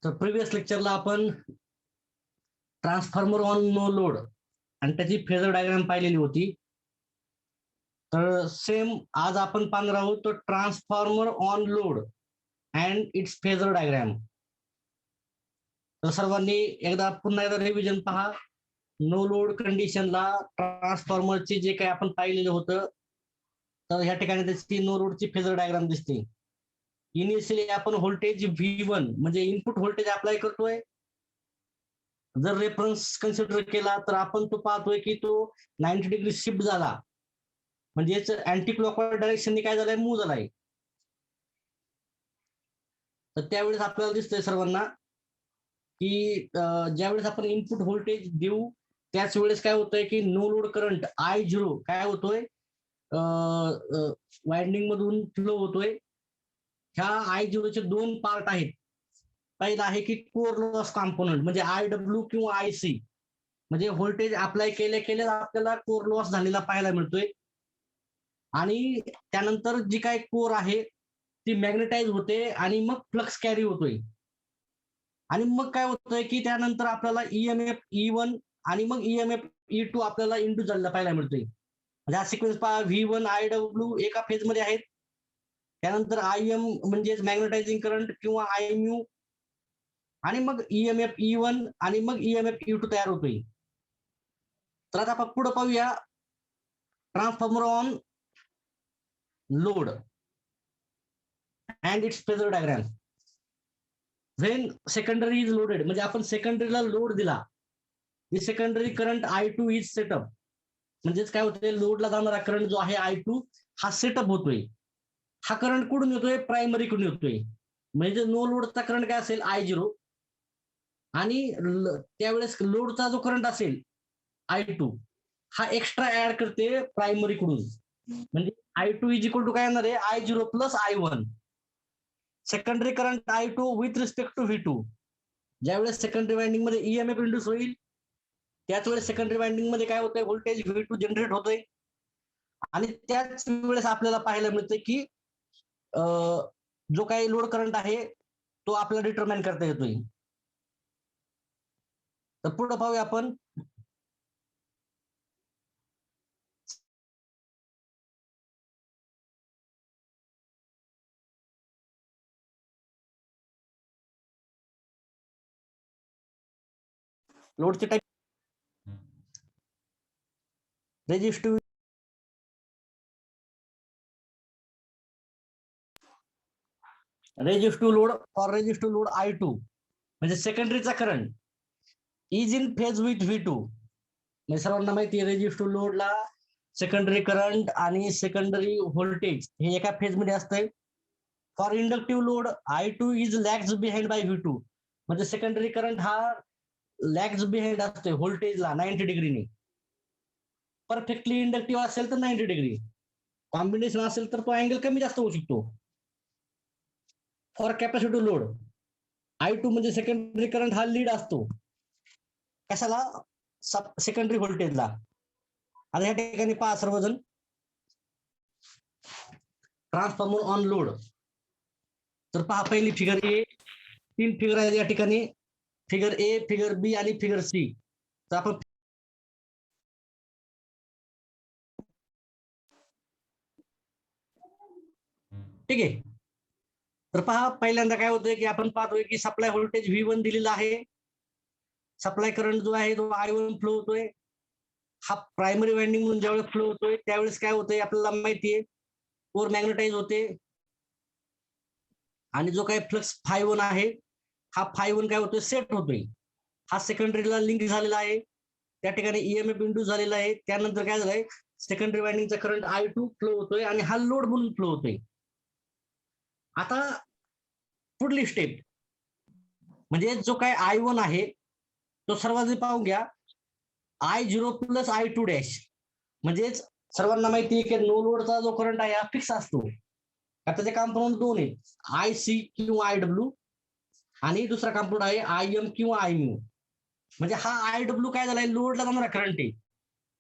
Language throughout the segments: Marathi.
तर प्रिव्हियस लेक्चरला आपण ट्रान्सफॉर्मर ऑन नो लोड आणि त्याची फेजर डायग्राम पाहिलेली होती. तर सेम आज आपण पाहणार आहोत तो transformer on load and its phasor diagram. तर सर्वांनी पुन्हा एकदा रिव्हिजन पहा. नो लोड कंडिशनला ट्रान्सफॉर्मरचे जे काही आपण पाहिलेलं होतं, तर ह्या ठिकाणी त्याची नो लोडची फेजर डायग्राम दिसते. इनिशियली आपण व्होल्टेज V1 म्हणजे इनपुट व्होल्टेज अप्लाय करतोय. जर रेफरन्स कन्सिडर केला तर आपण तो पाहतोय की तो 90 डिग्री शिफ्ट झाला, म्हणजेच अँटी क्लॉकवाईज डायरेक्शनने काय झालंय, मूव्ह झालाय. तर त्यावेळेस आपल्याला दिसतंय सर्वांना की ज्यावेळेस आपण इनपुट व्होल्टेज देऊ त्याच वेळेस काय होतंय की नो लोड करंट I0 काय होतोय, वाइंडिंग मधून फ्लो होतोय. ह्या I0 चे दोन पार्ट आहेत. पहिला आहे की कोर लॉस कॉम्पोनंट म्हणजे IW किंवा IC, म्हणजे व्होल्टेज अप्लाय केल्या आपल्याला कोर लॉस झालेला पाहायला मिळतोय. आणि त्यानंतर जी काय कोर आहे ती मॅग्नेटाइज होते आणि मग फ्लक्स कॅरी होतोय. आणि मग काय होतंय की त्यानंतर आपल्याला EMF E1 आणि मग EMF E2 आपल्याला इंड्यूस झालेला पाहायला मिळतोय. म्हणजे हा सिक्वेन्स पहा, V1 IW एका फेज मध्ये आहेत. त्यानंतर IM म्हणजे मॅग्नेटायझिंग करंट किंवा IMU, आणि मग EMF E1 आणि मग EMF E2 तयार होतोय. तर आता आपण पुढे पाहूया transformer on load and its phasor diagram. When secondary is loaded, म्हणजे आपण सेकंडरीला लोड दिला, the secondary current I2 is set up. म्हणजेच काय होतंय, लोडला जाणारा करंट जो आहे I2 हा सेटअप होतोय. हा करंट कुठून येतोय, प्रायमरी कडून येतोय. म्हणजे नो लोडचा करंट काय असेल, I0, आणि त्यावेळेस लोडचा जो करंट असेल I2 हा एक्स्ट्रा ऍड करते प्रायमरी कडून. म्हणजे I2 इज इक्वल टू काय येणार आहे, I0 plus I1. Secondary current I2 with respect to V2. ज्यावेळेस सेकंडरी वाइंडिंग मध्ये EMF इंड्यूस होईल त्याच वेळेस सेकंडरी वाइंडिंग मध्ये काय होतंय, व्होल्टेज V2 जनरेट होतोय. आणि त्याच वेळेस आपल्याला पाहायला मिळतंय की जो काही लोड करंट आहे तो आपल्याला डिटरमाइन करता येतोय. तर पुढे पाहूया आपण. लोडचे type, resistive load for resistive load I2 म्हणजे सेकंडरीचा current is in phase with V2. म्हणजे सर्वांना माहिती आहे रेजिस्टिव्ह लोडला सेकंडरी करंट आणि सेकंडरी व्होल्टेज हे एका फेज मध्ये असतंय. For inductive load I2 is lags behind by V2. म्हणजे सेकंडरी करंट हा लॅग्स बिहाइंड असतोय व्होल्टेजला 90 डिग्रीने. परफेक्टली इंडक्टिव्ह असेल तर 90 डिग्री, कॉम्बिनेशन असेल तर तो अँगल कमी जास्त होऊ शकतो. फॉर कॅपॅसिटिव्ह लोड I2 म्हणजे सेकंडरी करंट हा लीड असतो कशाला, सेकंडरी व्होल्टेजला. आता या ठिकाणी पहा सर्वजण, ट्रान्सफॉर्मर ऑन लोड. तर पहा पहिली फिगर ए, 3 फिगर आहेत या ठिकाणी, फिगर ए, फिगर बी आणि फिगर सी. तर आपण ठीक आहे. तर पहा पहिल्यांदा काय होतंय की आपण पाहतोय की सप्लाय व्होल्टेज V1 दिलेला आहे. सप्लाय करंट जो आहे तो I1 फ्लो होतोय. हा प्रायमरी वाइंडिंग म्हणून ज्यावेळेस फ्लो होतोय त्यावेळेस काय होतंय आपल्याला माहितीये, कोर मॅग्नेटाइज होते. आणि जो काही फ्लक्स Φ1 आहे हा Φ1 काय होतोय, सेट होतोय. हा सेकंडरीला लिंक झालेला आहे, त्या ठिकाणी EMF इंड्यूस झालेला आहे. त्यानंतर काय झालंय, सेकंडरी वाइंडिंगचा करंट I2 फ्लो होतोय आणि हा लोड म्हणून फ्लो होतोय. आता पुढली स्टेप म्हणजे जो काय I1 आहे तो सर्वांनी पाहून घ्या, I0 प्लस I2 डॅश. म्हणजेच सर्वांना माहिती आहे की नो लोडचा जो करंट आहे हा फिक्स असतो. आता त्याचे कंपोनंट दोन आहेत, IC किंवा IW, आणि दुसरा कंपोनंट आहे IM किंवा IMU. म्हणजे हा IW काय झालाय, लोडला जाणारा करंट आहे,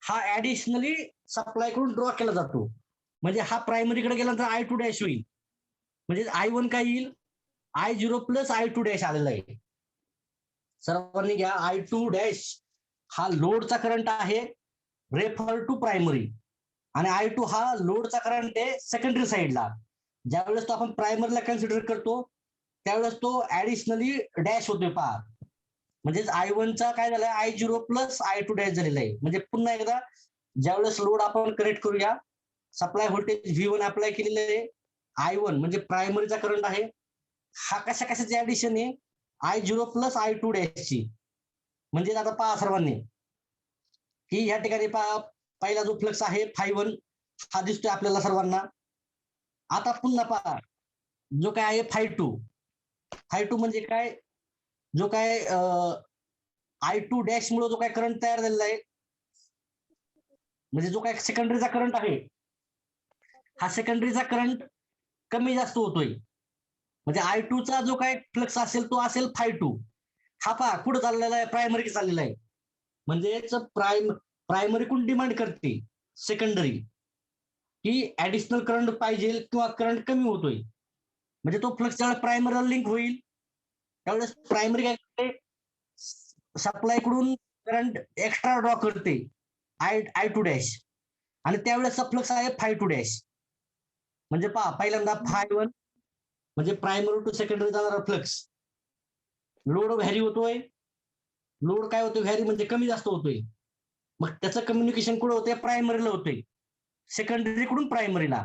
हा ऍडिशनली सप्लाय कडून ड्रॉ केला जातो. म्हणजे हा प्रायमरीकडे गेल्यानंतर I2 डॅश होईल. म्हणजे I1 काय येईल, I0 प्लस I2 डॅश आलेला आहे. सर्वांनी घ्या, I2 डॅश हा लोडचा करंट आहे रेफर टू प्रायमरी, आणि I2 हा लोडचा करंट आहे सेकंडरी साईडला. ज्यावेळेस तो आपण प्रायमरीला कन्सिडर करतो त्यावेळेस तो ऍडिशनली डॅश होतोय पहा. म्हणजेच I1चा काय झालाय I0 प्लस I2 डॅश झालेला आहे. म्हणजे पुन्हा एकदा ज्यावेळेस लोड आपण कनेक्ट करूया, सप्लाय व्होल्टेज V1 अप्लाय केलेलं आहे, I1 म्हणजे प्रायमरीचा करंट आहे, हा कशा कशाची ऍडिशन आहे I0 प्लस I2 डॅशची. म्हणजे आता पहा सर्वांनी की या ठिकाणी पहा, पहिला जो फ्लक्स आहे Φ1 हा दिसतोय आपल्याला सर्वांना. आता पुन्हा पहा जो काय आहे Φ2 म्हणजे काय, जो काय I2 डॅश मुळे जो काय करंट तयार झालेला आहे, म्हणजे जो काय सेकंडरीचा करंट आहे, हा सेकंडरीचा करंट कमी जास्त होतोय. म्हणजे I2 चा जो काय फ्लक्स असेल तो असेल Φ2. हा पहा कुठं चाललेला आहे, प्रायमरी चाललेला आहे. म्हणजेच प्रायमरी कोण डिमांड करते, सेकंडरी, की ऍडिशनल करंट पाहिजे किंवा करंट कमी होतोय. म्हणजे तो फ्लक्स ज्यावेळेस प्रायमरीला लिंक होईल त्यावेळेस प्रायमरी काय करते, सप्लाय कडून करंट एक्स्ट्रा ड्रॉ करते I2 डॅश, आणि त्यावेळेसचा फ्लक्स आहे Φ2 डॅश. म्हणजे पहा पहिल्यांदा Φ1 म्हणजे प्रायमरी टू सेकंडरी जाणारा फ्लक्स, लोड व्हॅरी होतोय, लोड काय होतोय व्हॅरी म्हणजे कमी जास्त होतोय, मग त्याचं कम्युनिकेशन कुठं होतंय, प्रायमरीला होतोय, सेकंडरीकडून प्रायमरीला,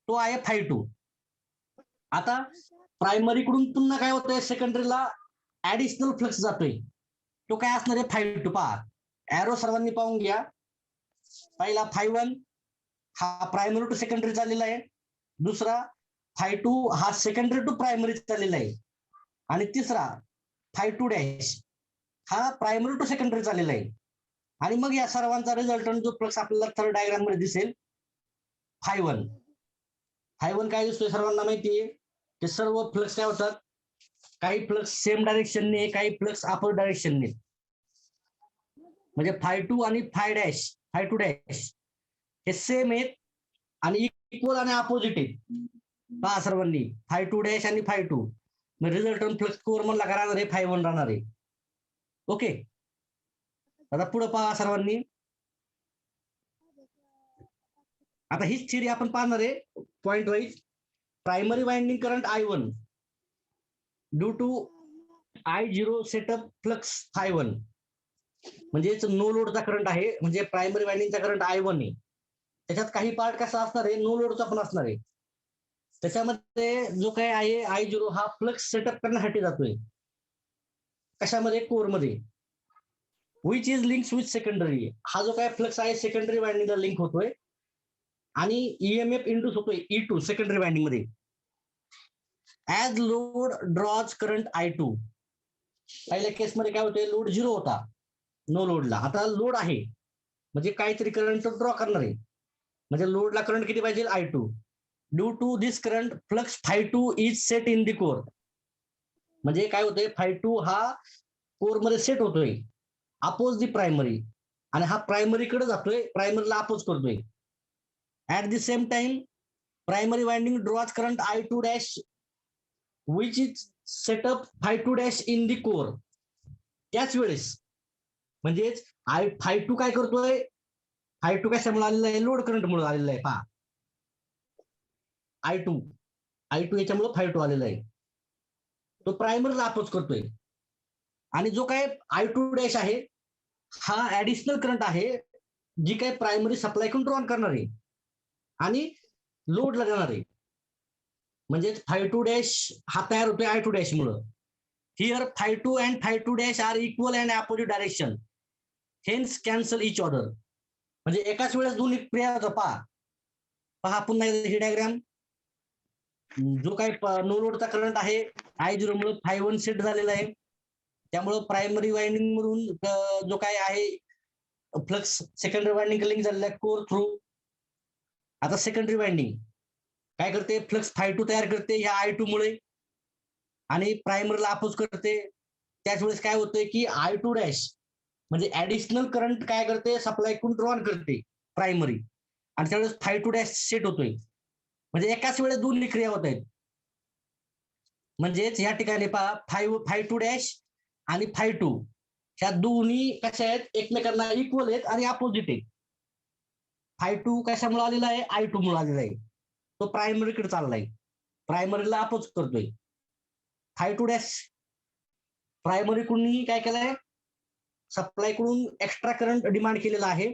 तो आहे Φ2. आता प्रायमरीकडून पुन्हा काय होतंय, सेकंडरीला ऍडिशनल फ्लक्स जातोय, तो काय असणार आहे Φ2. पहा एरो सर्वांनी पाहून घ्या, पहिला Φ1 हा प्रायमरी टू सेकंडरी चाललेला आहे, दुसरा Φ2 हा सेकंडरी टू प्रायमरी चाललेला आहे, आणि तिसरा Φ2 डॅश हा प्रायमरी टू सेकंडरी चाललेला आहे. आणि मग या सर्वांचा रिझल्टंट जो फ्लक्स आपल्याला थर्ड डायग्राम मध्ये दिसेल Φ1 काय दिसतोय सर्वांना माहितीये, ते सर्व फ्लक्स काय होतात, काही फ्लक्स सेम डायरेक्शनने, काही फ्लक्स अपर डायरेक्शनने. म्हणजे Φ2 आणि Φ2 डॅश हे सेम आहेत आणि इक्वल आणि अपोजिट आहेत. पहा सर्वांनी Φ2 डॅश आणि Φ2, मग रिझल्टंट फ्लक्स कोर म्हणला का राहणार आहे Φ1 राहणार आहे. ओके, आता पुढे पहा सर्वांनी, आता हीच थिअरी आपण पाहणार आहे point wise. Primary winding current I1 due to I0 set up flux Φ1, म्हणजेच नो लोडचा करंट आहे, म्हणजे प्रायमरी वाइंडिंगचा करंट I1 आहे. त्याच्यात काही पार्ट कसा असणार आहे, नो लोडचा पण असणार आहे. त्याच्यामध्ये जो काय आहे I0 हा फ्लक्स सेटअप करण्यासाठी जातोय, कशामध्ये, कोरमध्ये, which is links with secondary. हा जो काय फ्लक्स आहे सेकंडरी वाइंडिंगला लिंक होतोय, आणि EMF इंड्यूस होतोय E2 सेकंडरी वाइंडिंग मध्ये. As load draws current I2, पहिल्या केसमध्ये काय होतंय, लोड 0 होता नो लोडला, आता लोड आहे म्हणजे काहीतरी करंट ड्रॉ करणार आहे, म्हणजे लोडला करंट किती पाहिजे I2. Due to this current flux Φ2 is set in the core. म्हणजे काय होतंय, Φ2 हा कोर मध्ये सेट होतोय अपोज दी प्रायमरी, आणि हा प्रायमरीकडे जातोय, प्रायमरीला अपोज करतोय. At the same time primary winding draws current I2 dash which is set up Φ2 dash in the core. त्याच वेळेस म्हणजेच Φ2 काय करतोय, Φ2 कशामुळे आलेला आहे, लोड करंट मुळे आलेला आहे. पहा I2 याच्यामुळे Φ2 आलेला आहे, तो प्रायमरीला अपोज करतोय. आणि जो काय I2 डॅश आहे हा ऍडिशनल करंट आहे, जी काय प्रायमरी सप्लाय कडून ड्रॉन करणार आहे आणि लोडला जाणार आहे. म्हणजे Φ2 डॅश हा तयार होतोय I2 डॅश मुळे. Here Φ2 and Φ2 dash are equal and opposite direction, hence cancel each other. म्हणजे एकाच वेळेस दोन्ही क्रिया होतात. पहा पुन्हा ही डायग्राम, जो काय नो लोडचा करंट आहे I0 मुळे Φ1 सेट झालेला आहे, त्यामुळे प्रायमरी वाइंडिंग मधून जो काय आहे फ्लक्स सेकंडरी वाइंडिंग लिंक झालेला आहे कोर थ्रू. आता सेकंडरी वाइंडिंग काय करते, फ्लक्स Φ2 तयार करते या I2 मुळे आणि प्रायमरीला अपोज करते. त्याच वेळेस काय होतंय की I2 डॅश म्हणजे ऍडिशनल करंट काय करते, सप्लाय कडून ड्रॉन करते प्रायमरी, आणि त्यावेळेस Φ2 डॅश सेट होतोय. म्हणजे एकाच वेळेस दोन्ही क्रिया होत आहेत. म्हणजेच या ठिकाणी पहा Φ2 डॅश आणि φ2 ह्या दोन्ही कशा आहेत, एकमेकांना इक्वल आहेत आणि अपोजिट आहेत. φ2 कशामुळे आलेला आहे, I2 मुळे आलेला आहे. तो प्रायमरीकडे चाललाय, प्रायमरीला अपोज करतोय. φ2 डॅश प्रायमरी कडून काय केलंय, सप्लाय कडून एक्स्ट्रा करंट डिमांड केलेला आहे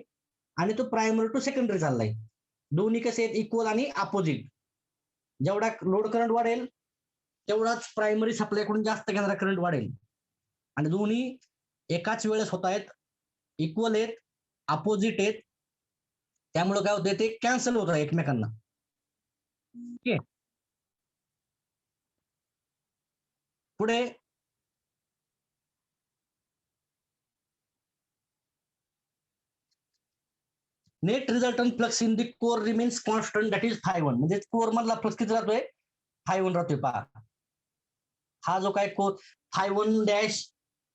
आणि तो प्रायमरी टू सेकंडरी चाललाय. दोन्ही कसे आहेत, इक्वल आणि अपोजिट. जेवढा लोड करंट वाढेल तेवढाच प्रायमरी सप्लाय कडून जास्त घेणारा करंट वाढेल. आणि दोन्ही एकाच वेळेस होत आहेत, इक्वल आहेत, अपोजिट आहेत. त्यामुळे काय होतं, ते कॅन्सल होत आहे एकमेकांना. ठीक आहे. पुढे net resultant flux in the core remains constant, that is φ1. म्हणजे कोर मधला फ्लक्स किती राहतोय, φ1 राहतोय. पहा हा जो काय core φ1 dash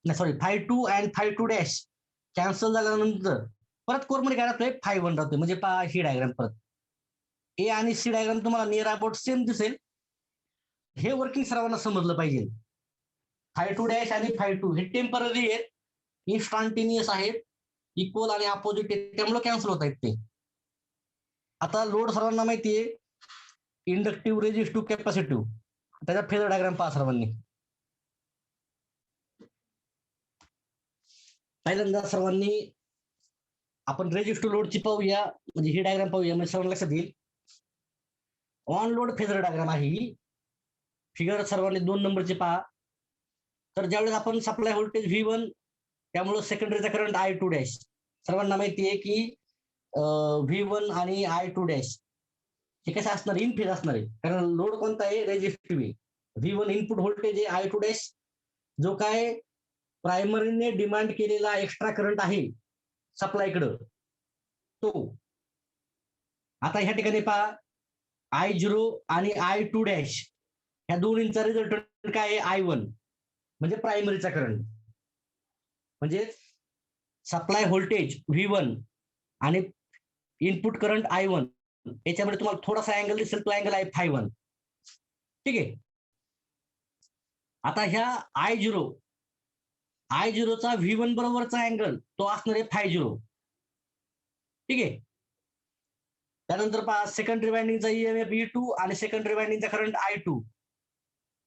sorry φ2 and φ2 dash cancel झाल्यानंतर परत कोर मध्ये काय राहतोय, φ1 राहतोय. म्हणजे पहा ही डायग्राम परत ए आणि सी डायग्राम तुम्हाला नियर अबाउट सेम दिसेल. हे वर्किंग सर्वांना समजलं पाहिजे. φ2 डॅश आणि φ2 हे टेम्पररी आहेत, इन्स्टंटेनियस आहेत, इक्वल आणि अपोजिट आहेत, त्यामुळे कॅन्सल होत आहेत ते. आता लोड सर्वांना माहिती आहे, इंडक्टिव्ह, रेजिस्टिव्ह, कॅपॅसिटिव्ह. त्याचा फेजर डायग्राम पहा सर्वांनी. पहिल्यांदा सर्वांनी आपण रेजिस्टिव्ह लोडची पाहूया, म्हणजे ही डायग्राम पाहूया, म्हणजे सर्वांना लक्षात येईल. ऑन लोड फेजर डायग्राम आहे ही. फिगर सर्वांनी 2 नंबरची पहा. तर ज्यावेळेस आपण सप्लाय व्होल्टेज V1, त्यामुळे सेकंडरीचा करंट I2 डॅश. सर्वांना माहिती आहे की V1 आणि I2 डॅश हे कसं असणार, इन फेज असणार आहे, कारण लोड कोणता आहे, रेजिस्टिव्ह आहे. V1 इनपुट व्होल्टेज आहे, I2 डॅश जो काय प्रायमरीने डिमांड केलेला एक्स्ट्रा करंट आहे सप्लायकडं तो. आता ह्या ठिकाणी पहा I0 आणि I2 डॅश ह्या दोन्हींचा रिझल्टंट काय आहे, I1 म्हणजे प्रायमरीचा करंट. म्हणजे सप्लाय व्होल्टेज V1 आणि इनपुट करंट I1 याच्यामध्ये तुम्हाला थोडासा अँगल दिसेल, तो अँगल आहे φ1. ठीक आहे. आता ह्या I0 चा V1 बरोबरचा अँगल तो असणार आहे φ0. ठीक आहे. त्यानंतर पहा सेकंडरी वाइंडिंगचा EMF E2 आणि सेकंडरी वाइंडिंगचा करंट I2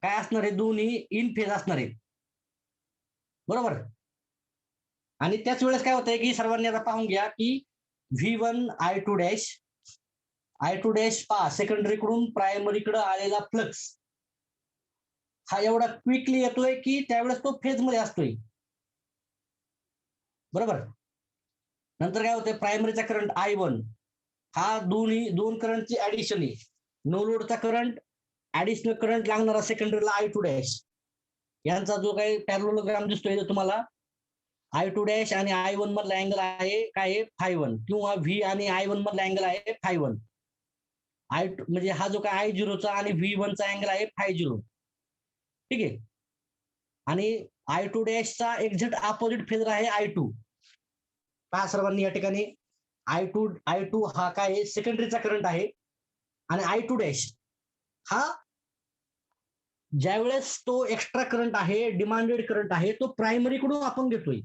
काय असणार आहे, दोन्ही इन फेज असणार आहेत, बरोबर. आणि त्याच वेळेस काय होतंय की सर्वांनी आता पाहून घ्या की V1 I2 डॅश पहा सेकंडरी कडून प्रायमरी कडे आलेला फ्लक्स हा एवढा क्विकली येतोय की त्यावेळेस तो फेज मध्ये असतोय, बरोबर. नंतर काय होतंय, प्रायमरीचा करंट I1 हा दोन करंटची ऍडिशन आहे. नो लोडचा करंट, ऍडिशनल करंट लागणारा सेकंडरीला I2 डॅश, यांचा जो काही पॅरलोग्राम दिसतोय तुम्हाला, I2 डॅश आणि I1 मधला अँगल आहे काय आहे, φ1, किंवा V आणि I1 मधला अँगल आहे φ1. I2 म्हणजे हा जो काय I0 चा आणि V1 चा अँगल आहे φ0. ठीक आहे. आणि I2 डॅशचा एक्झॅक्ट अपोजिट फेजर आहे I2. पहा सर्वांनी या ठिकाणी I2 हा काय आहे, सेकंडरीचा करंट आहे. आणि I2 डॅश हा ज्यावेळेस तो एक्स्ट्रा करंट आहे, डिमांडेड करंट आहे, तो प्रायमरी कडून आपण घेतोय,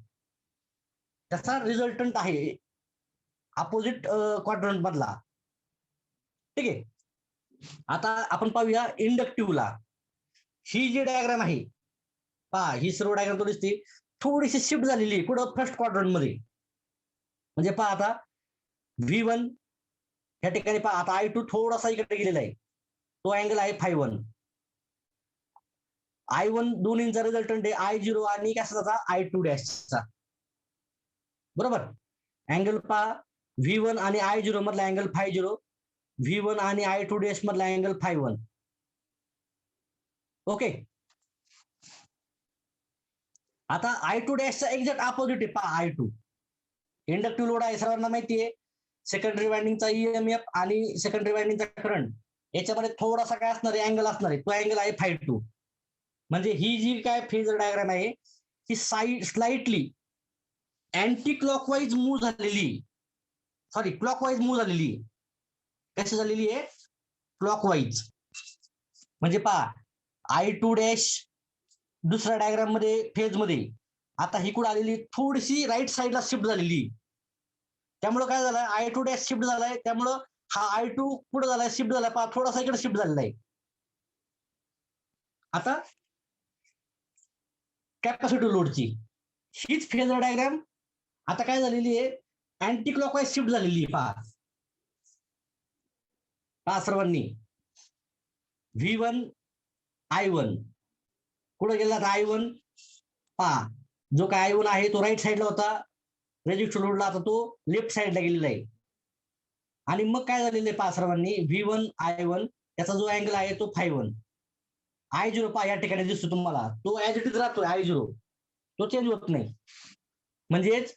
त्याचा रिझल्टंट आहे अपोजिट क्वाड्रंट मधला. ठीक आहे. आता आपण पाहूया इंडक्टिव्हला. ही जी डायग्राम आहे पहा, ही सर्व डायग्राम दिसते थोडीशी शिफ्ट झालेली आहे कुठं, फर्स्ट क्वाड्रंट मध्ये. म्हणजे पहा आता V1 या ठिकाणी पहा, आता I2 थोडासा इकडे गेलेला आहे, तो अँगल आहे φ1. I1 दोन्हींचा रिझल्टंट आहे I0 आणि कशाचा, I2 डॅशचा, बरोबर. अँगल पहा V1 आणि I0 मधला अँगल φ0, V1 आणि I2 डॅश मधला अँगल φ1. ओके. आता I2 डॅशचा एक्झॅक्ट अपोजिट आहे पहा I2. इंडक्टिव्ह लोड आहे, सर्वांना माहिती आहे. सेकंडरी वाइंडिंगचा EMF आणि सेकंडरी वाइंडिंगचा करंट याच्यामध्ये थोडासा काय असणार आहे, अँगल असणार आहे, तो अँगल आहे φ2. म्हणजे ही जी काय फेजर डायग्राम आहे ती स्लाइटली अँटी क्लॉकवाईज मूव्ह झालेली, सॉरी क्लॉकवाईज मूव्ह झालेली. कशी झालेली आहे, क्लॉकवाईज. म्हणजे पहा I2 डॅश दुसऱ्या डायग्राम मध्ये फेज मध्ये आता ही कुठं आलेली थोडीशी राईट साईडला शिफ्ट झालेली, त्यामुळे काय झालं I2 डॅश शिफ्ट झालाय, त्यामुळं हा I2 कुठं झालाय शिफ्ट झालाय पहा, थोडासा इकडे शिफ्ट झालेला आहे. आता कॅपॅसिटिव्ह लोडची हीच फेजर डायग्राम आता काय झालेली आहे, अँटी क्लॉकवाईज शिफ्ट झालेली आहे. पहा सर्वांनी, V1 I1 कुठं गेला I1, पहा जो काय I1 आहे तो राईट साईडला होता रेजिस्टर लोडला, आता तो लेफ्ट साईडला गेलेला आहे. आणि मग काय झालेलं आहे पहा सर्वांनी, V1 I1 त्याचा जो अँगल आहे तो ∅1, I0 पहा या ठिकाणी दिसतो तुम्हाला, तो ऍज इट इज राहतोय I0, तो चेंज होत नाही. म्हणजेच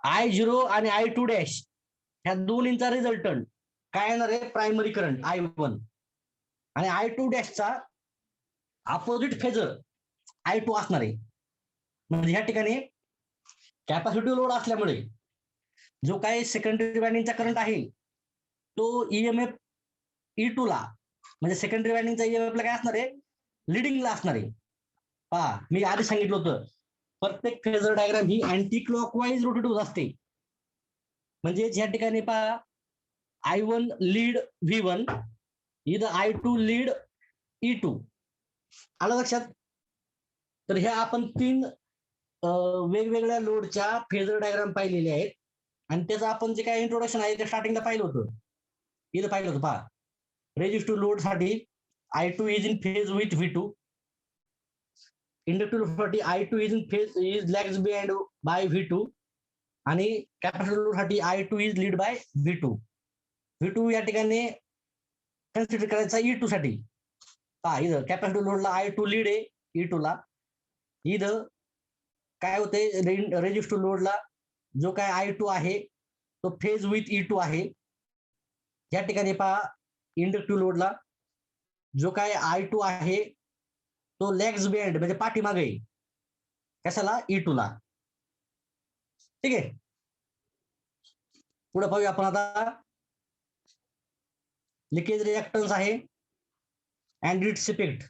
I0 आणि I2 डॅश ह्या दोन्हींचा रिझल्टंट काय येणार आहे, प्रायमरी करंट I1 आणि I2 डॅशचा अपोजिट फेजर I2 असणार आहे. म्हणजे ह्या ठिकाणी कॅपॅसिटिव्ह लोड असल्यामुळे जो काही सेकंडरी वायंडिंगचा करंट आहे तो EMF E2 ला, म्हणजे सेकंडरी वायंडिंगचा EMF ला काय असणार आहे, लिडिंगला असणार आहे. पहा मी आधी सांगितलं होतं, प्रत्येक फेजर डायग्राम ही अँटी क्लॉकवाईज रोटेट होत असते. म्हणजे या ठिकाणी पहा I1 लीड V1, इथं I2 लीड E2. आलं लक्षात? तर ह्या आपण 3 वेगवेगळ्या लोडच्या फेजर डायग्राम पाहिलेले आहेत आणि त्याचं आपण जे काय इंट्रोडक्शन आहे ते स्टार्टिंगला पाहिलं होतं. इथं पाहिलं होतं पहा, रेजिस्टिव्ह लोड साठी I2 is in phase with V2, inductive साठी I2 is in phase is lags behind by V2 आणि कॅपॅसिटिव्ह लोड साठी I2 is lead by V2. V2 या ठिकाणी कन्सिडर करायचा E2 साठी. पहा इथं कॅपॅसिटिव्ह लोडला I2 लीड आहे E2 ला, इथं काय होते रेजिस्टिव्ह लोडला जो काय I2 आहे तो फेज विथ E2 आहे. या ठिकाणी पहा इंडक्टिव्ह लोडला जो काय I2 आहे तो लॅग्स बिहाइंड म्हणजे पाठीमागे, कशाला, E2 ला. ठीक आहे, पुढे पाहूया आपण आता. लिकेज रिएक्टन्स आहे and its effect.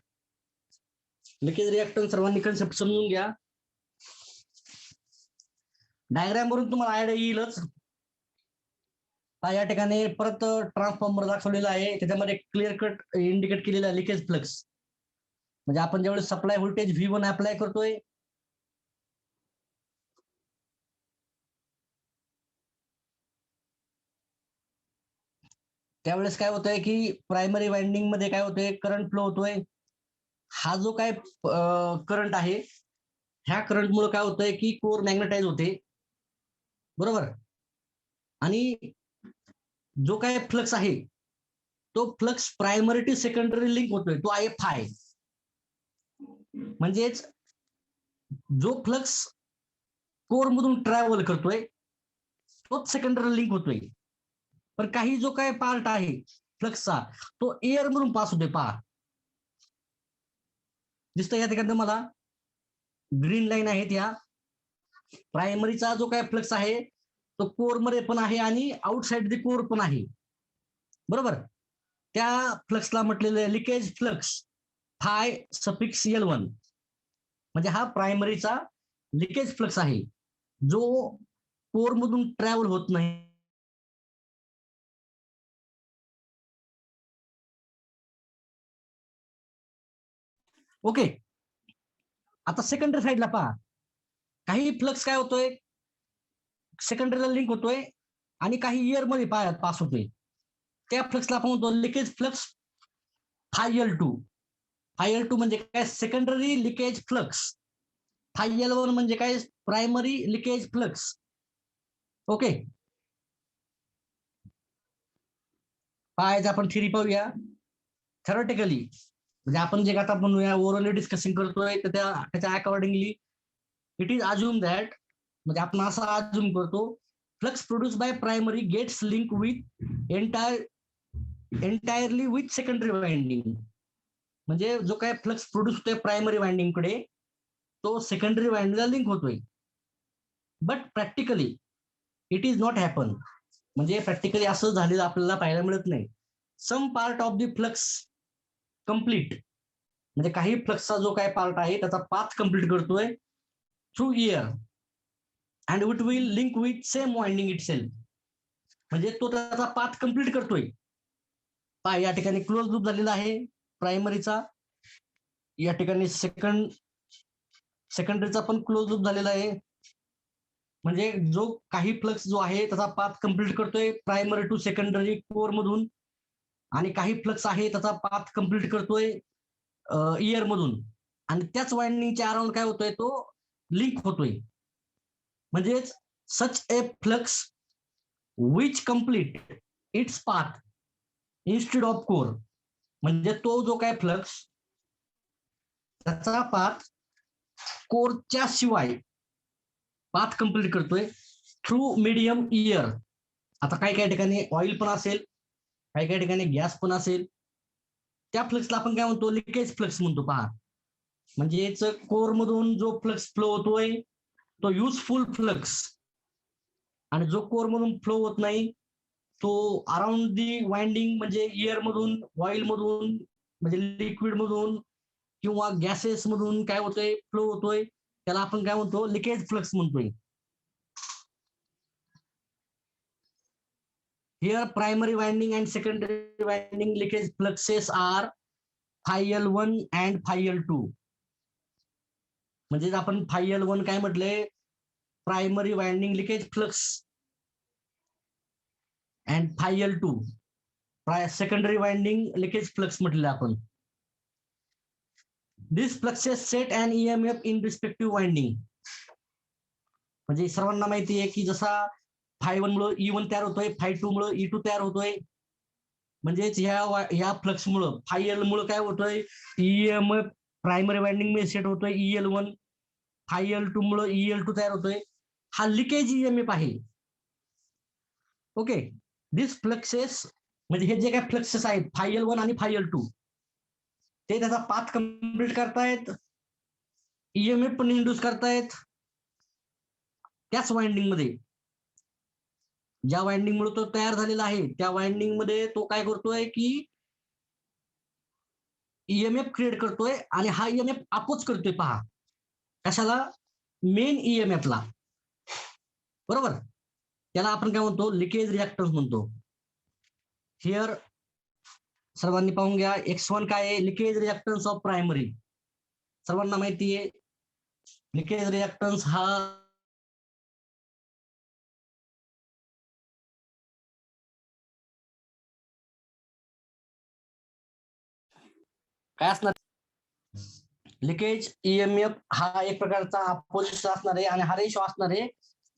Leakage reactance सर्वांनी कन्सेप्ट समजून घ्या. डायग्राम वरून तुम्हाला आयडिया येईलच. या ठिकाणी परत ट्रान्सफॉर्मर दाखवलेला आहे, त्याच्यामध्ये क्लिअर कट इंडिकेट केलेला लिकेज फ्लक्स. म्हणजे आपण ज्यावेळेस सप्लाय व्होल्टेज V1 अप्लाय करतोय त्यावेळेस काय होतंय की प्रायमरी वाइंडिंग मध्ये काय होतंय, करंट फ्लो होतोय. हा जो काय करंट आहे ह्या करंटमुळे काय होतंय की कोर मॅग्नेटाइज होते, बरोबर. आणि जो काय फ्लक्स आहे तो flux primary to secondary link होतोय, तो आहे फाय. म्हणजेच जो फ्लक्स कोर मधून ट्रॅव्हल करतोय तोच सेकंडरी लिंक होतोय. पण काही जो काय पार्ट आहे फ्लक्सचा तो एअर मधून पास होतोय. पहा दिसतंय या ठिकाणी तुम्हाला ग्रीन लाईन आहेत या. प्रायमरीचा जो काय फ्लक्स आहे तो कोर मध्ये पण आहे आणि आउटसाइड द कोर पण आहे, बरोबर. त्या फ्लक्सला म्हटलेलं leakage flux five suffix L1, म्हणजे हा प्रायमरीचा लिकेज फ्लक्स आहे जो कोर मधून ट्रॅव्हल होत नाही. ओके, आता सेकंडरी साईडला पहा, काही फ्लक्स काय होतोय सेकंडरीला लिंक होतोय आणि काही इयर मध्ये पास होतोय. त्या फ्लक्सला आपण म्हणतो लिकेज फ्लक्स ∅L2. ∅L2 म्हणजे काय, सेकंडरी लिकेज फ्लक्स. ∅L1 म्हणजे काय, प्रायमरी लिकेज फ्लक्स. ओके, पाहायचं आपण थिअरी पाहूया. थेरॉटिकली म्हणजे आपण जे आता म्हणूया ओरली डिस्कशन करतोय तर त्याच्या accordingly it is assume that, म्हणजे आपण असं अज्युम करतो flux produce by primary gets link with entirely with secondary winding. म्हणजे जो काय फ्लक्स प्रोड्यूस होतोय प्रायमरी वाइंडिंग कडे तो सेकंडरी वाइंडिंगला लिंक होतोय. But practically it is not happen, म्हणजे प्रॅक्टिकली असं झालेलं आपल्याला पाहायला मिळत नाही. Some part of the flux complete म्हणजे काही फ्लक्सचा जो काय पार्ट आहे त्याचा पाथ कम्प्लीट करतोय through year and it will link with same winding it self. म्हणजे तो त्याचा पाथ कम्प्लीट करतोय. पहा या ठिकाणी क्लोज लूप झालेला आहे प्रायमरीचा, या ठिकाणी सेकंडरीचा पण क्लोज लूप झालेला आहे. म्हणजे जो काही फ्लक्स जो आहे त्याचा पाथ कम्प्लीट करतोय प्रायमरी टू सेकंडरी कोर मधून, आणि काही फ्लक्स आहे त्याचा पाथ कम्प्लीट करतोय इयर मधून, आणि त्याच वाइंडिंगच्या अराउंड काय होतोय तो लिंक होतोय. म्हणजेच such a flux which complete its path instead of core. म्हणजे तो जो काय फ्लक्स त्याचा पाथ कोरच्या शिवाय पाथ कम्प्लीट करतोय थ्रू मीडियम इयर. आता काही काही ठिकाणी ऑइल पण असेल, काही काही ठिकाणी गॅस पण असेल, त्या फ्लक्सला आपण काय म्हणतो लिकेज फ्लक्स म्हणतो. पहा म्हणजेच कोर मधून जो फ्लक्स फ्लो होतोय तो युजफुल फ्लक्स, आणि जो कोर मधून फ्लो होत नाही तो अराउंड दी वाइंडिंग म्हणजे इयर मधून, ऑइल मधून म्हणजे लिक्विड मधून किंवा गॅसेस मधून काय होतोय फ्लो होतोय, त्याला आपण काय म्हणतो लिकेज फ्लक्स म्हणतोय. Here primary winding and secondary winding leakage fluxes are phi L1 and phi L2. म्हणजे आपण phi L1 काय म्हटले, primary winding leakage flux, and phi L2 secondary winding leakage flux म्हटले आपण. This fluxes set and EMF in respective winding. म्हणजे सर्वांना माहिती आहे की जसा phi1 मुळे E1 तयार होतोय, phi2 मुळे E2 तयार होतोय. म्हणजेच या फ्लक्स मुळे phi L मुळे काय होतोय EMF प्रायमरी वाइंडिंग मध्ये सेट होतोय EL1, phi L2 मुळे EL2 तयार होतोय. हा लिकेज EMF आहे. ओके, दिस फ्लक्सेस म्हणजे हे जे काही फ्लक्सेस आहेत phi L1 आणि phi L2 ते त्याचा पाथ कम्प्लीट करतायत, EMF पण इंड्यूस करतायत त्याच वाइंडिंग मध्ये. ज्या वाइंडिंग मुळे तो तयार झालेला आहे त्या वाइंडिंग मध्ये तो काय करतोय की EMF क्रिएट करतोय, आणि हा EMF अपोज करतोय. पहा कशाला, मेन EMF ला, बरोबर. त्याला आपण काय म्हणतो लिकेज रिएक्टन्स म्हणतो. हिअर सर्वांनी पाहून घ्या, X1 काय आहे, लिकेज रिएक्टन्स ऑफ प्रायमरी. सर्वांना माहिती आहे लिकेज रिएक्टन्स हा काय असणार, लिकेज EMF हा एक प्रकारचा अपोजिट असणार आहे, आणि हा रेशो असणार आहे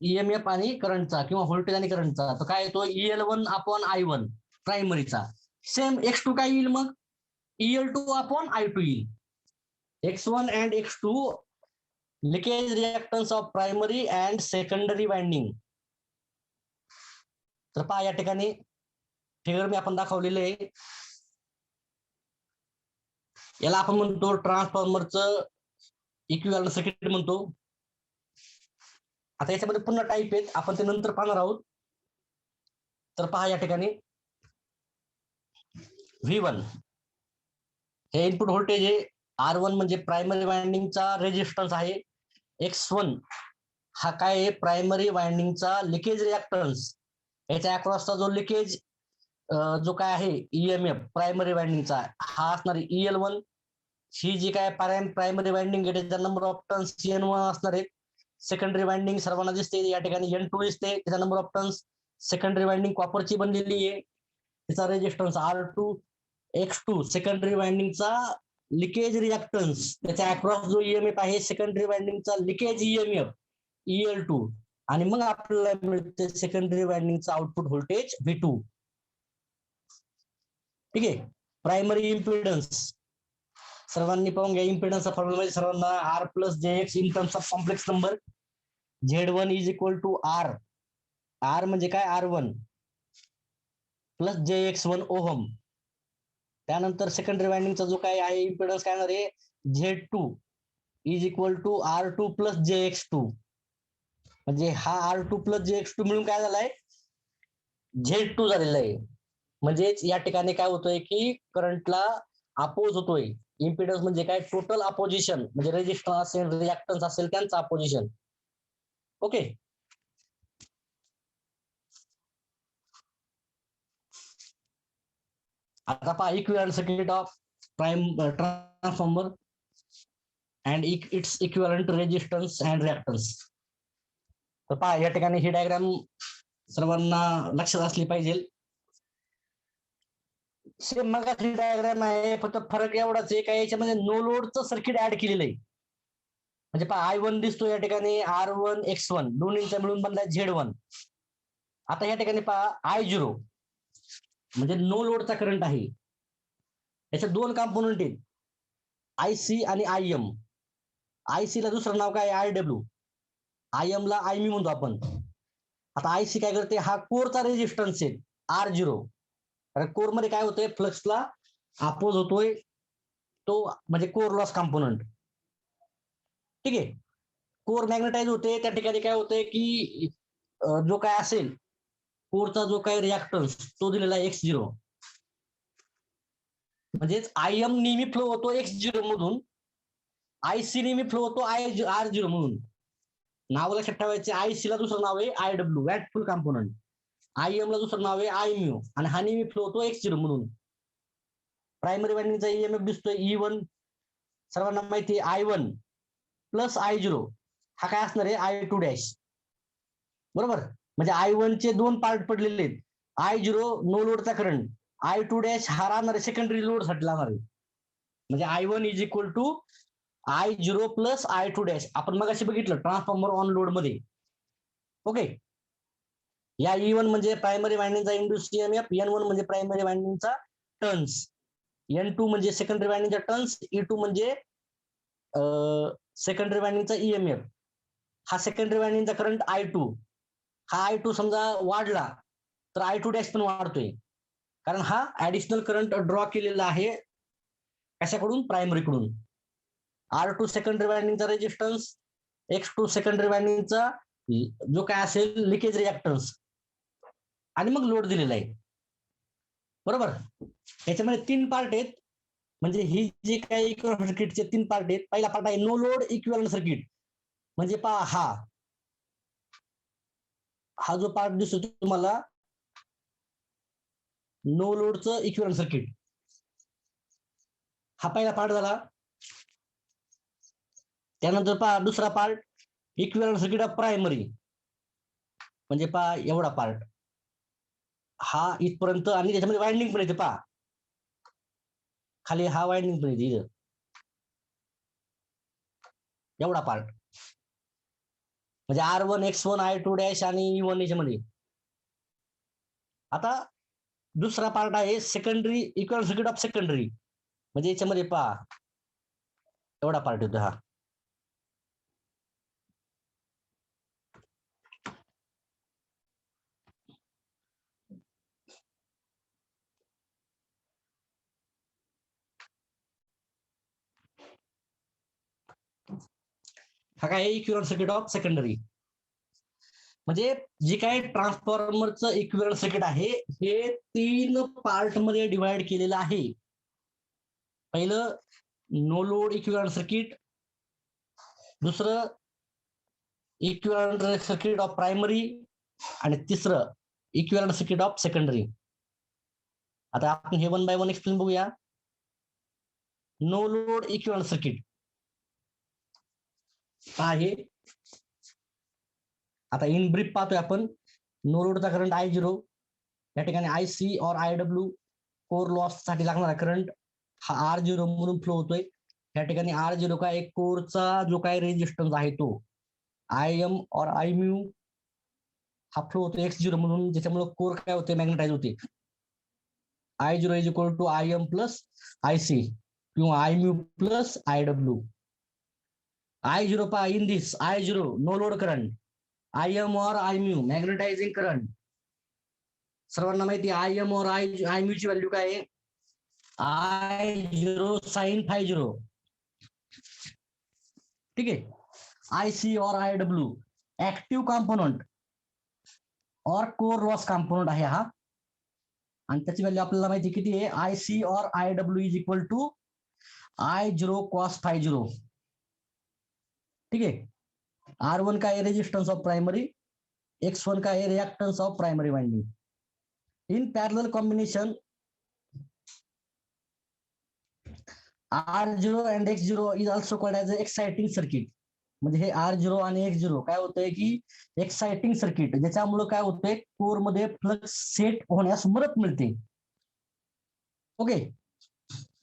EMF आणि करंटचा किंवा व्होल्टेज आणि करंटचा. तर काय येतो EL1 upon I1 प्रायमरीचा. Same X2 काय येईल मग, EL2 अपॉन I2 येईल. X1 and X2 leakage reactance of primary and secondary winding. तर पहा या ठिकाणी फिगर मी आपण दाखवलेले आहे, याला आपण म्हणतो ट्रान्सफॉर्मरचं इक्विव्हॅलंट सर्किट म्हणतो. आता याच्यामध्ये पुन्हा टाईप आहेत, आपण ते नंतर पाहणार आहोत. तर पहा या ठिकाणी V1 हे इनपुट व्होल्टेज आहे, R1 म्हणजे प्रायमरी वाइंडिंगचा रेजिस्टन्स आहे, X1 हा काय आहे प्रायमरी वाइंडिंगचा लिकेज रिएक्टन्स, याच्या अक्रॉसचा जो लिकेज जो काय आहे EMF प्रायमरी वाइंडिंगचा हा असणार आहे EL1. ही जी काय प्रायमरी वाइंडिंग आहे त्याचा नंबर ऑफ टर्न्स N1 असणार आहेत. सेकंडरी वाइंडिंग सर्वांना दिसते या ठिकाणी N2 दिसते, त्याचा number of turns. Secondary winding कॉपरची बनलेली आहे, त्याचा रेजिस्टन्स R2. X2 सेकंडरी वाइंडिंगचा लिकेज रिएक्टन्स, त्याच्या अक्रॉस जो EMF आहे सेकंडरी वाइंडिंगचा लिकेज EMF EL2, आणि मग आपल्याला मिळते सेकंडरी वाइंडिंगचा आउटपुट व्होल्टेज V2. ठीक आहे. प्रायमरी इम्पिडन्स सर्वांनी पाहून घ्या, इम्पिडन्सचा फॉर्म्युला म्हणजे सर्वांना R plus JX in terms of complex number. Z1 is equal to R. R म्हणजे काय R1 प्लस JX1 ओहम. त्यानंतर सेकंडरी वाइंडिंगचा जो काय आहे इम्पिडन्स काय येणार आहे Z2 is equal to R2 plus JX2. म्हणजे हा R2 प्लस JX2 मिळून काय झालाय Z2 झालेला आहे. म्हणजेच या ठिकाणी काय होतोय की करंटला अपोज होतोय, इम्पिडन्स म्हणजे काय, टोटल अपोजिशन, म्हणजे रेजिस्टन्स असेल, रिॲक्टन्स असेल, त्यांचं अपोजिशन. ओके. आता पहा equivalent circuit of prime transformer and it's equivalent resistance and reactance. तर पहा या ठिकाणी ही डायग्राम सर्वांना लक्षात असली पाहिजे. सेम मगाची डायग्राम आहे, फक्त फरक एवढाच आहे काय, याच्यामध्ये नो लोडचं सर्किट ऍड केलेलं आहे. म्हणजे पहा I1 दिसतो या ठिकाणी, R1 X1 दोन्हींचा मिळून बनला Z1. आता या ठिकाणी पहा I0 म्हणजे नो लोडचा करंट आहे. याचे दोन कॉम्पोनंट आहेत, IC आणि IM. IC ला दुसरं नाव काय, IW. IM ला IM म्हणतो आपण. आता IC काय करते, हा कोरचा रेजिस्टन्स आहे R0. कारण कोर मध्ये काय होतंय, फ्लक्सला अपोज होतोय, तो म्हणजे कोर लॉस कॉम्पोनंट. ठीक आहे. कोर मॅग्नेटाइज होते, त्या ठिकाणी काय होतंय की जो काय असेल कोरचा जो काय रिॲक्टन्स तो दिलेला आहे X0. म्हणजेच IM नेहमी फ्लो होतो X0 मधून, IC नेहमी फ्लो होतो R0 मधून. नाव लक्षात ठेवायचे, IC ला दुसरं नाव आहे IW वॅट फुल कॉम्पोनंट, IM ला दुसरं नाव आहे IMU, आणि हा नेहमी फ्लो होतो X0 मधून. प्रायमरी वाइंडिंगचा EMF दिसतोय E1, सर्वांना माहिती आहे I1 प्लस I0 हा काय असणार आहे I2 डॅश. बरोबर. म्हणजे I1 चे दोन पार्ट पडलेले आहेत, I0 नो लोडचा करंट, I2 डॅश हा राहणार आहे सेकंडरी लोड साठी लागणार आहे. म्हणजे I1 is equal to I0 plus I2 dash. आपण मग असे बघितलं ट्रान्सफॉर्मर ऑन लोड मध्ये. ओके. या E1 म्हणजे प्रायमरी वाइंडिंगचा इंड्यूस EMF, N1 म्हणजे प्रायमरी वाइंडिंगचा टर्न्स, N2 म्हणजे सेकंडरी वाइंडिंगचा टर्न्स, E2 म्हणजे सेकंडरी वाइंडिंगचा EMF. हा सेकंडरी वाइंडिंगचा करंट I2, हा I2 समजा वाढला तर I2 डॅश पण वाढतोय, कारण हा ऍडिशनल करंट ड्रॉ केलेला आहे कशाकडून, प्रायमरीकडून. R2 सेकंडरी वाइंडिंगचा रेजिस्टन्स, X2 सेकंडरी वाइंडिंगचा जो काय असेल लिकेज रिॲक्टन्स, आणि मग लोड दिलेला आहे. बरोबर. याच्यामध्ये तीन पार्ट आहेत, म्हणजे ही जी काही इक्विव्हॅलंट सर्किटचे तीन पार्ट आहेत. पहिला पार्ट आहे नो लोड इक्विव्हॅलंट सर्किट, म्हणजे पहा हा जो पार्ट दिसतो तुम्हाला नो लोडचं इक्विव्हॅलंट सर्किट, हा पहिला पार्ट झाला. त्यानंतर पहा दुसरा part equivalent circuit of primary, म्हणजे पहा एवढा पार्ट, हा इथपर्यंत, आणि त्याच्यामध्ये वाइंडिंग पण येते पहा, खाली हा वाइंडिंग पण येते इथं, एवढा पार्ट. म्हणजे R1 X1 I2 डॅश आणि E1 याच्यामध्ये. आता दुसरा पार्ट आहे secondary equivalent circuit of secondary, म्हणजे याच्यामध्ये पहा एवढा पार्ट येतो हा. हा काय इक्विव्हॅलंट सर्किट ऑफ सेकंडरी, म्हणजे जे काय ट्रान्सफॉर्मरचं इक्विव्हॅलंट सर्किट आहे हे तीन पार्ट मध्ये डिवाइड केलेलं आहे. पहिलं नो लोड इक्विव्हॅलंट सर्किट, दुसरं इक्विव्हॅलंट सर्किट ऑफ प्रायमरी, आणि तिसरं इक्विव्हॅलंट सर्किट ऑफ सेकंडरी. आता आपण हे वन बाय वन एक्सप्लेन बघूया. नो लोड इक्विव्हॅलंट सर्किट आहे, आता इन ब्रीफ पाहतोय आपण. नो लोडचा करंट I0, या ठिकाणी IC और IW कोर लॉस साठी लागणारा करंट हा R0 मधून फ्लो होतोय. या ठिकाणी R0 का एक कोरचा जो काय रेजिस्टन्स आहे तो IM और IMU हा फ्लो होतो X0 मधून, ज्याच्यामुळे कोर काय होते, मॅग्नेटाइज होते. I0 is equal to IM plus IC किंवा IMU प्लस IW. I0 पहा, in this I0 no load current, IM और IMU मॅग्नेटायझिंग करंट. सर्वांना माहिती IM और IMU ची व्हॅल्यू काय आहे, I0 साइन 50. ठीक आहे. IC और IW ऍक्टिव्ह कॉम्पोनंट और कोर लॉस कॉम्पोनंट आहे हा, आणि त्याची व्हॅल्यू आपल्याला माहिती किती आहे, IC और IW is equal to I0 cos phi 0. ठीक है। R1 का है रेजिस्टेंस ऑफ प्राइमरी, X1 का है reactance of primary winding. In parallel combination R0 and X0 is also called as exciting circuit. म्हणजे हे R0 आणि X0 काय होतंय की एक्साइटिंग सर्किट, ज्याच्यामुळे काय होतंय कोर मध्ये फ्लक्स सेट होण्यास मदत मिळते. ओके,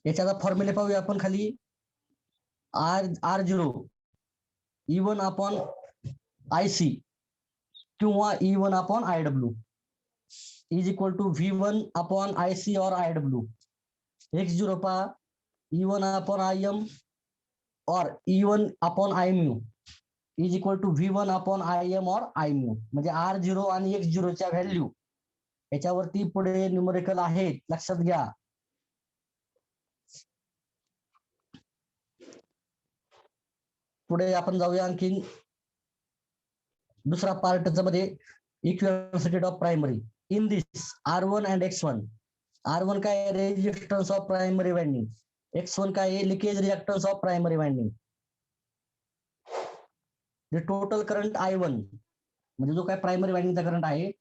याचा फॉर्म्युले पाहूया आपण खाली. R0 E1 अपॉन IC किंवा E1 upon IW is equal to V1 upon IC और IW. X0 पा E1 अपॉन IM और E1 upon IMU is equal to V1 upon IM और IMU. म्हणजे R0 आणि X0 च्या व्हॅल्यू याच्यावरती पुढे न्यूमरिकल आहेत, लक्षात घ्या. पुढे आपण जाऊया आणखीन दुसरा पार्ट मध्ये equivalent circuit of primary. In this R1 and X1. R1 का है resistance of primary winding, X1 का है leakage reactance of primary winding. The total current I1 म्हणजे जो काय प्राइमरी वाइंडिंगचा करंट आहे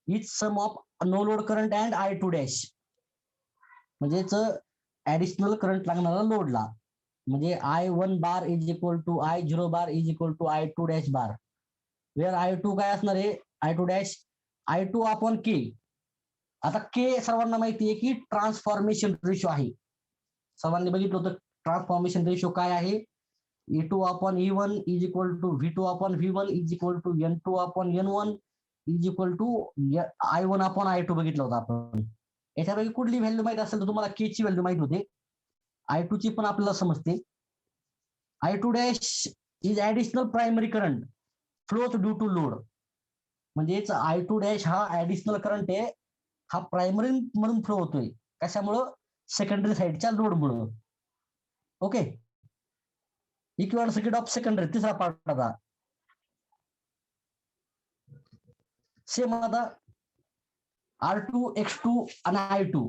is sum of no load current and I2 dash, म्हणजेच ऍडिशनल करंट लागणारा लोडला. म्हणजे I1 bar is equal to I0 bar is equal to I2 dash bar. Where I2 काय असणार आहे, I2 dash I2 upon K. आता K सर्वांना माहिती आहे की ट्रान्सफॉर्मेशन रेशो आहे. सर्वांनी बघितलं होतं ट्रान्सफॉर्मेशन रेशो काय आहे. E2 upon E1 is equal to V2 upon V1 is equal to N2 upon N1 is equal to I1 upon I2 बघितलं होतं आपण. याच्यापैकी कुठली व्हॅल्यू माहित असेल तर तुम्हाला K ची व्हॅल्यू माहित होते, I2 ची पण आपल्याला समजते. I2 dash is additional primary current flows due to load. म्हणजेच I2 डॅश हा ऍडिशनल करंट आहे, हा प्रायमरी मधून फ्लो होतोय. कशामुळं, सेकंडरी साईडच्या लोडमुळं. Okay, equivalent circuit of secondary तिसरा पार्ट आता. सेम आता R2 X2 आणि I2.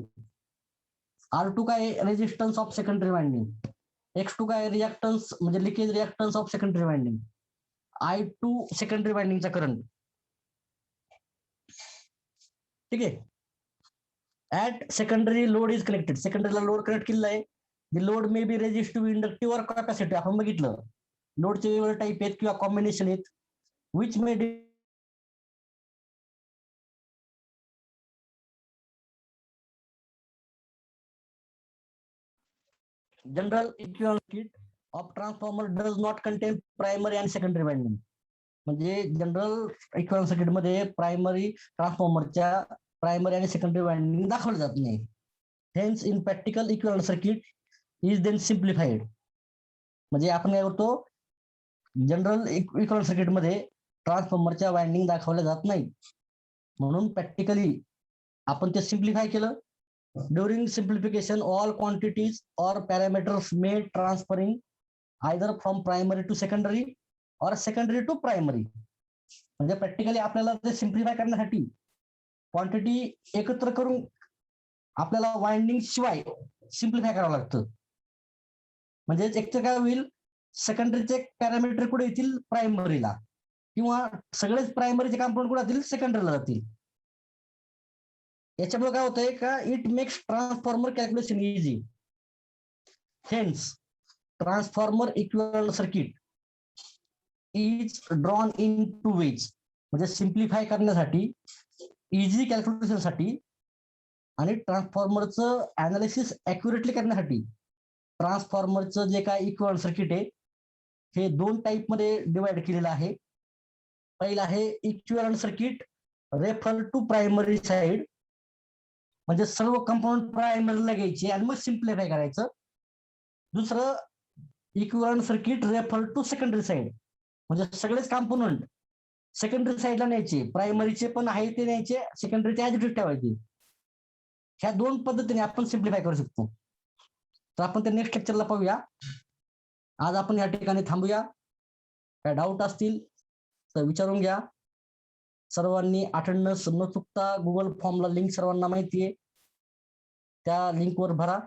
R2 का है resistance of secondary winding, X2 का है रिएक्टेंस म्हणजे leakage reactance of secondary winding, I2 secondary वाइंडिंगचा करंट. ठीक आहे. At secondary load is connected, सेकंडरीला लोड कनेक्ट केलेला आहे. The load may be resistive, inductive और कॅपॅसिटिव्ह. आपण बघितलं लोडचे वेगवेगळे टाईप आहेत किंवा कॉम्बिनेशन आहेत. Which may general equivalent circuit of transformer does not contain primary and secondary winding. म्हणजे जनरल इक्विव्हॅलेंट सर्किट मध्ये प्रायमरी ट्रान्सफॉर्मरच्या प्रायमरी आणि सेकंडरी वाइंडिंग दाखवलं जात नाही. Hence in practical equivalent circuit is then simplified. म्हणजे आपण काय करतो, जनरल इक्विव्हॅलेंट सर्किट मध्ये ट्रान्सफॉर्मरच्या वाइंडिंग दाखवल्या जात नाही, म्हणून प्रॅक्टिकली आपण ते सिम्प्लिफाय केलं. ड्युरिंग सिम्प्लिफिकेशन ऑल क्वांटिटीज और parameters may transferring either from primary to secondary और सेकंडरी टू प्रायमरी. म्हणजे प्रॅक्टिकली आपल्याला ते सिम्प्लिफाय करण्यासाठी क्वांटिटी एकत्र करून आपल्याला वाइंडिंग शिवाय सिम्प्लिफाय करावं लागतं. म्हणजे एक तर काय होईल, सेकंडरीचे पॅरामीटर कुठे येतील, प्रायमरीला, किंवा सगळेच प्रायमरीचे कॉम्पोनंट कुठे जातील, सेकंडरीला जातील. याच्यामुळे काय होतंय का, it makes transformer calculation easy. Hence transformer equivalent circuit is drawn in two ways. म्हणजे सिम्प्लिफाय करण्यासाठी, इझी कॅल्क्युलेशनसाठी आणि ट्रान्सफॉर्मरचं अनालिसिस ऍक्युरेटली करण्यासाठी ट्रान्सफॉर्मरचं जे काय इक्विव्हॅलेंट सर्किट आहे हे दोन टाईप मध्ये डिवाइड केलेलं आहे. पहिलं आहे equivalent circuit refer to primary side, म्हणजे सर्व कंपोनंट प्रायमरीला घ्यायचे आणि मग सिम्प्लिफाय करायचं. दुसरं equivalent circuit refer to secondary side, म्हणजे सगळेच कंपोनंट सेकंडरी साइडला न्यायचे, प्रायमरीचे पण आहे ते न्यायचे, सेकंडरीचे ऍज इट इज ठेवायचे. ह्या दोन पद्धतीने आपण सिम्प्लिफाय करू शकतो. तर आपण ते नेक्स्ट लेक्चरला पाहूया. आज आपण या ठिकाणी थांबूया. काय डाऊट असतील तर विचारून घ्या. सर्वांनी अटेंडन्स न चुकता गुगल फॉर्मला लिंक सर्वांना माहिती आहे, त्या लिंकवर भरा.